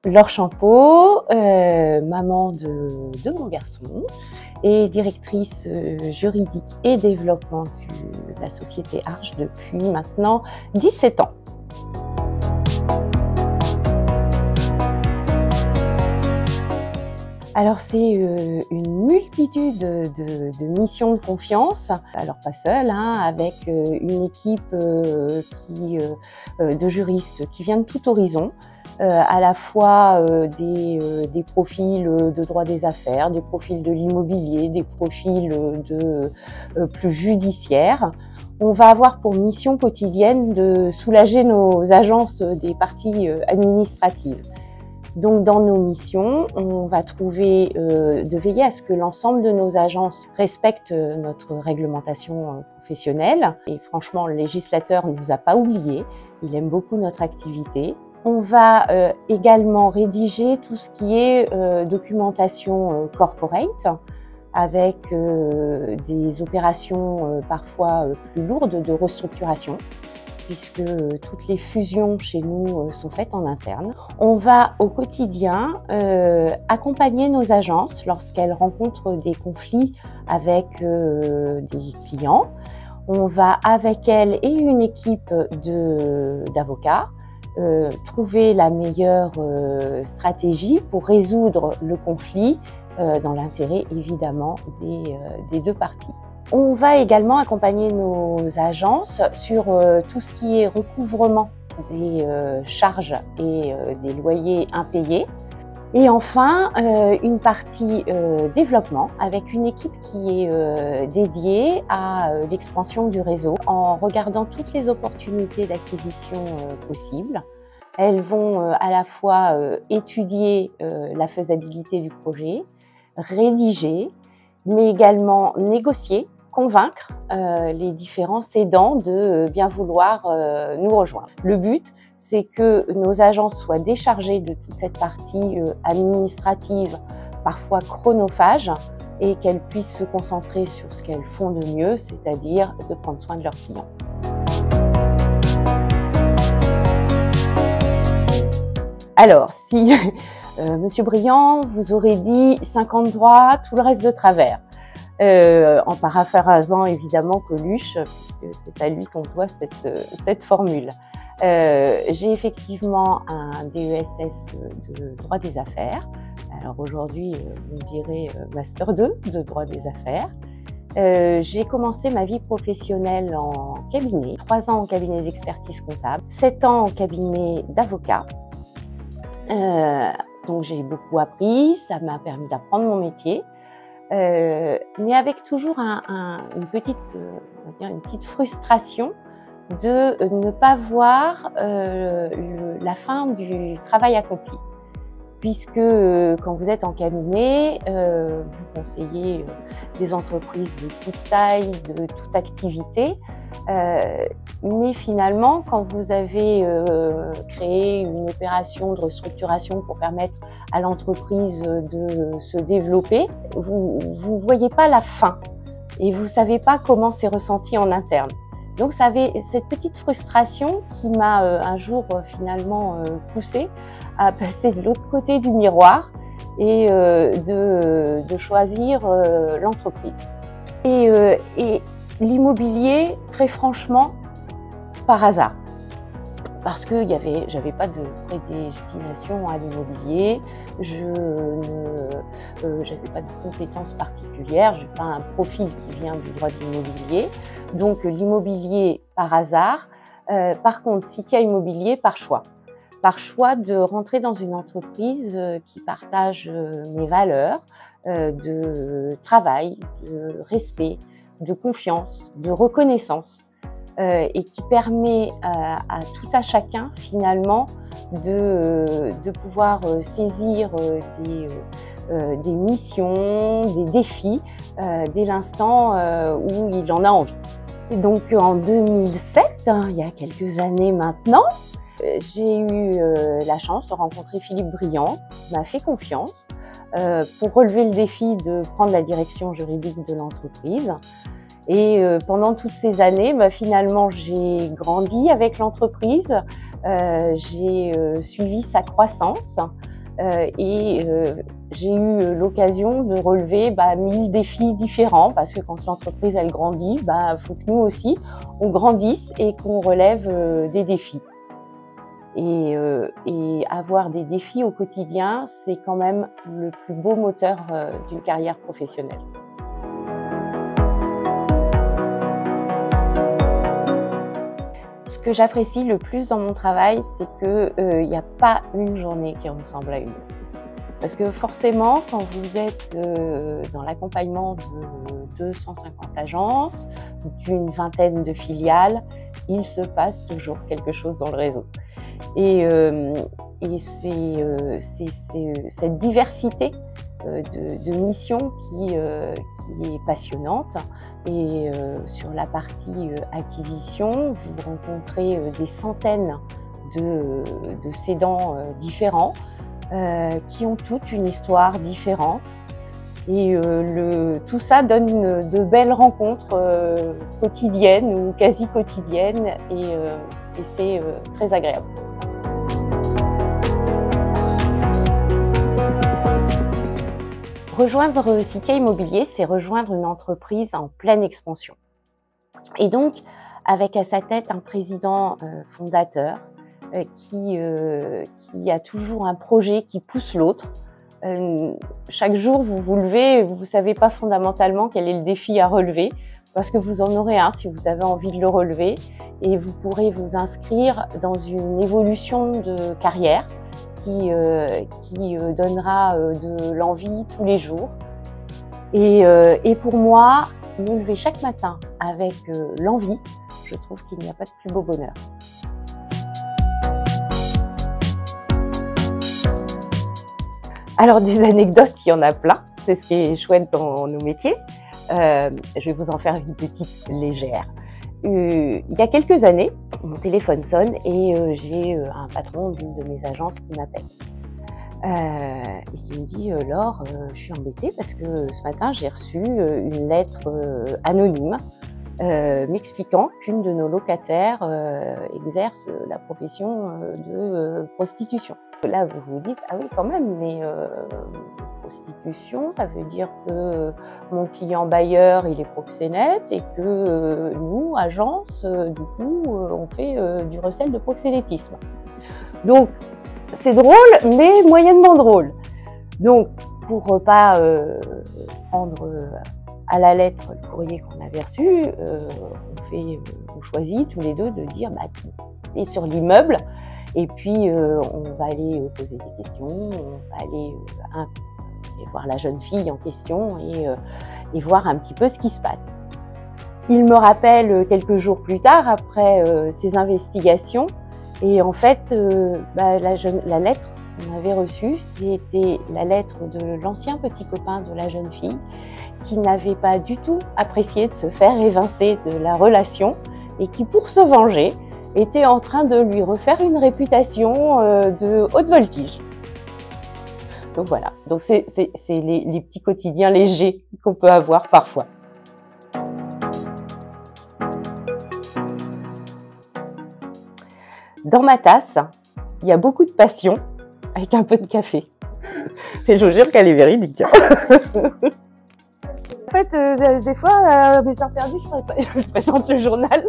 Laure Champeau, maman de mon garçon et directrice juridique et développement de la société Arche depuis maintenant 17 ans. Alors c'est une multitude de missions de confiance, alors pas seule, avec une équipe de juristes qui vient de tout horizon, à la fois des profils de droit des affaires, des profils de l'immobilier, des profils plus judiciaires. On va avoir pour mission quotidienne de soulager nos agences des parties administratives. Donc dans nos missions, on va trouver de veiller à ce que l'ensemble de nos agences respectent notre réglementation professionnelle. Et franchement, le législateur ne nous a pas oubliés, il aime beaucoup notre activité. On va également rédiger tout ce qui est documentation corporate, avec des opérations parfois plus lourdes de restructuration, puisque toutes les fusions chez nous sont faites en interne. On va au quotidien accompagner nos agences lorsqu'elles rencontrent des conflits avec des clients. On va avec elles et une équipe d'avocats trouver la meilleure stratégie pour résoudre le conflit dans l'intérêt évidemment des deux parties. On va également accompagner nos agences sur tout ce qui est recouvrement des charges et des loyers impayés. Et enfin, une partie développement avec une équipe qui est dédiée à l'expansion du réseau en regardant toutes les opportunités d'acquisition possibles. Elles vont à la fois étudier la faisabilité du projet, rédiger, mais également négocier, convaincre les différents cédants de bien vouloir nous rejoindre. Le but, c'est que nos agences soient déchargées de toute cette partie administrative, parfois chronophage, et qu'elles puissent se concentrer sur ce qu'elles font de mieux, c'est-à-dire de prendre soin de leurs clients. Alors, si Monsieur Briand vous aurait dit 50 droits, tout le reste de travers, en paraphrasant évidemment Coluche, puisque c'est à lui qu'on doit cette formule. J'ai effectivement un DESS de droit des affaires. Alors aujourd'hui, vous me direz Master 2 de droit des affaires. J'ai commencé ma vie professionnelle en cabinet, 3 ans en cabinet d'expertise comptable, 7 ans en cabinet d'avocat. Donc j'ai beaucoup appris, ça m'a permis d'apprendre mon métier. Mais avec toujours une petite frustration de ne pas voir la fin du travail accompli. Puisque quand vous êtes en cabinet, vous conseillez des entreprises de toute taille, de toute activité, mais finalement, quand vous avez créé une opération de restructuration pour permettre à l'entreprise de se développer, vous voyez pas la fin et vous savez pas comment c'est ressenti en interne. Donc ça avait cette petite frustration qui m'a un jour finalement poussée à passer de l'autre côté du miroir et de choisir l'entreprise. Et l'immobilier, très franchement, par hasard. Parce que j'avais pas de prédestination à l'immobilier, j'avais pas de compétences particulières, j'ai pas un profil qui vient du droit de l'immobilier. Donc l'immobilier par hasard. Par contre, Citia Immobilier par choix. Par choix de rentrer dans une entreprise qui partage mes valeurs de travail, de respect, de confiance, de reconnaissance. Et qui permet à tout à chacun finalement de pouvoir saisir des missions, des défis dès l'instant où il en a envie. Et donc en 2007, il y a quelques années maintenant, j'ai eu la chance de rencontrer Philippe Briand, qui m'a fait confiance pour relever le défi de prendre la direction juridique de l'entreprise. Et pendant toutes ces années, finalement, j'ai grandi avec l'entreprise, j'ai suivi sa croissance J'ai eu l'occasion de relever 1000 défis différents, parce que quand l'entreprise elle grandit, faut que nous aussi on grandisse et qu'on relève des défis. Et avoir des défis au quotidien, c'est quand même le plus beau moteur d'une carrière professionnelle. Ce que j'apprécie le plus dans mon travail, c'est qu'il n'y a pas une journée qui ressemble à une autre. Parce que forcément, quand vous êtes dans l'accompagnement de 250 agences, d'une vingtaine de filiales, il se passe toujours quelque chose dans le réseau. Et c'est cette diversité de missions qui est passionnante. Et sur la partie acquisition, vous rencontrez des centaines de cédants différents qui ont toutes une histoire différente. Et tout ça donne de belles rencontres quotidiennes ou quasi quotidiennes, et c'est très agréable. Rejoindre Citia Immobilier, c'est rejoindre une entreprise en pleine expansion. Et donc, avec à sa tête un président fondateur qui a toujours un projet qui pousse l'autre. Chaque jour, vous vous levez, vous ne savez pas fondamentalement quel est le défi à relever, parce que vous en aurez un si vous avez envie de le relever, et vous pourrez vous inscrire dans une évolution de carrière qui donnera de l'envie tous les jours. Et pour moi, me lever chaque matin avec l'envie, je trouve qu'il n'y a pas de plus beau bonheur. Alors des anecdotes, il y en a plein, c'est ce qui est chouette dans nos métiers. Je vais vous en faire une petite légère. Il y a quelques années, mon téléphone sonne et j'ai un patron d'une de mes agences qui m'appelle. Et qui me dit « Laure, je suis embêtée parce que ce matin j'ai reçu une lettre anonyme m'expliquant qu'une de nos locataires exerce la profession de prostitution. » Là, vous vous dites « Ah oui, quand même, mais prostitution, ça veut dire que mon client bailleur, il est proxénète et que nous, agence, du coup, on fait du recel de proxénétisme. » Donc, c'est drôle, mais moyennement drôle. Donc, pour pas prendre à la lettre le courrier qu'on avait reçu, on choisit tous les deux de dire tu es sur l'immeuble, et puis on va aller poser des questions, on va aller voir la jeune fille en question et voir un petit peu ce qui se passe. Il me rappelle quelques jours plus tard, après ces investigations, et en fait, la lettre qu'on avait reçue, c'était la lettre de l'ancien petit copain de la jeune fille qui n'avait pas du tout apprécié de se faire évincer de la relation et qui, pour se venger, était en train de lui refaire une réputation de haute voltige. Donc voilà, donc c'est les petits quotidiens légers qu'on peut avoir parfois. Dans ma tasse, il y a beaucoup de passion avec un peu de café. Et je vous jure qu'elle est véridique. En fait, des fois, mes heures perdues, je présente le journal.